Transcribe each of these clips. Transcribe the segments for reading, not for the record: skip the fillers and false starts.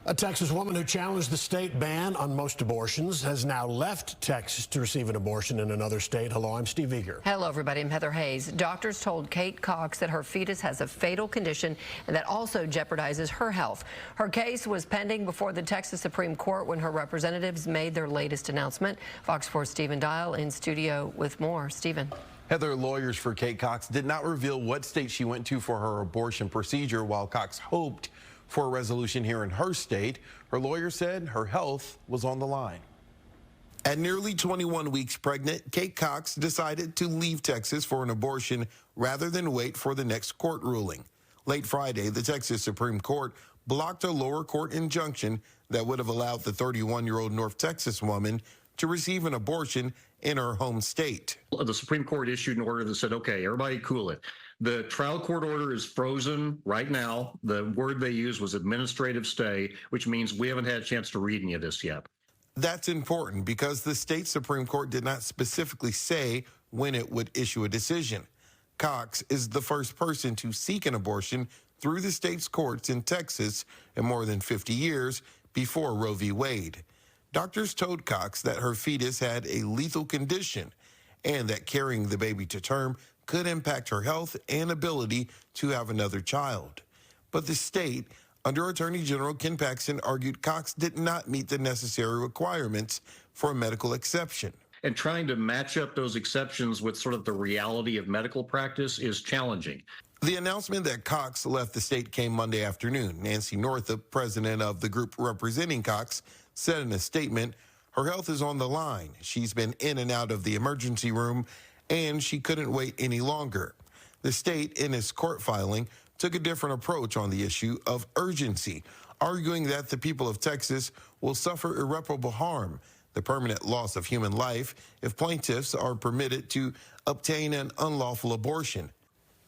A Texas woman who challenged the state ban on most abortions has now left Texas to receive an abortion in another state. Hello, I'm Steve Eager. Hello, everybody. I'm Heather Hayes. Doctors told Kate Cox that her fetus has a fatal condition and that also jeopardizes her health. Her case was pending before the Texas Supreme Court when her representatives made their latest announcement. Fox 4's Stephen Dial in studio with more. Stephen. Heather, lawyers for Kate Cox did not reveal what state she went to for her abortion procedure, while Cox hoped for a resolution here in her state. Her lawyer said her health was on the line. At nearly 21 weeks pregnant, Kate Cox decided to leave Texas for an abortion rather than wait for the next court ruling. Late Friday, the Texas Supreme Court blocked a lower court injunction that would have allowed the 31-year-old North Texas woman to receive an abortion in her home state. The Supreme Court issued an order that said, okay, everybody cool it. The trial court order is frozen right now. The word they used was administrative stay, which means we haven't had a chance to read any of this yet. That's important because the state Supreme Court did not specifically say when it would issue a decision. Cox is the first person to seek an abortion through the state's courts in Texas in more than 50 years before Roe v. Wade. Doctors told Cox that her fetus had a lethal condition and that carrying the baby to term could impact her health and ability to have another child. But the state, under Attorney General Ken Paxton, argued Cox did not meet the necessary requirements for a medical exception. And trying to match up those exceptions with sort of the reality of medical practice is challenging. The announcement that Cox left the state came Monday afternoon. Nancy Northup, president of the group representing Cox, said in a statement, her health is on the line. She's been in and out of the emergency room, and she couldn't wait any longer. The state, in its court filing, took a different approach on the issue of urgency, arguing that the people of Texas will suffer irreparable harm, the permanent loss of human life, if plaintiffs are permitted to obtain an unlawful abortion.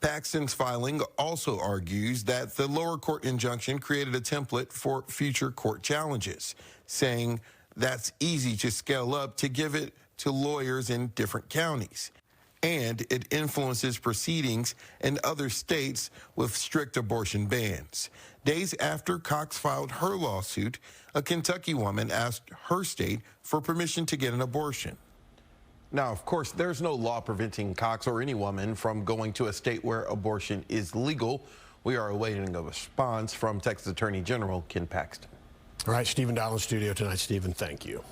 Paxton's filing also argues that the lower court injunction created a template for future court challenges, saying that's easy to scale up to give it to lawyers in different counties. And it influences proceedings in other states with strict abortion bans. Days after Cox filed her lawsuit, a Kentucky woman asked her state for permission to get an abortion. Now, of course, there's no law preventing Cox or any woman from going to a state where abortion is legal. We are awaiting a response from Texas Attorney General Ken Paxton. All right, Stephen Dial in studio tonight. Stephen, thank you.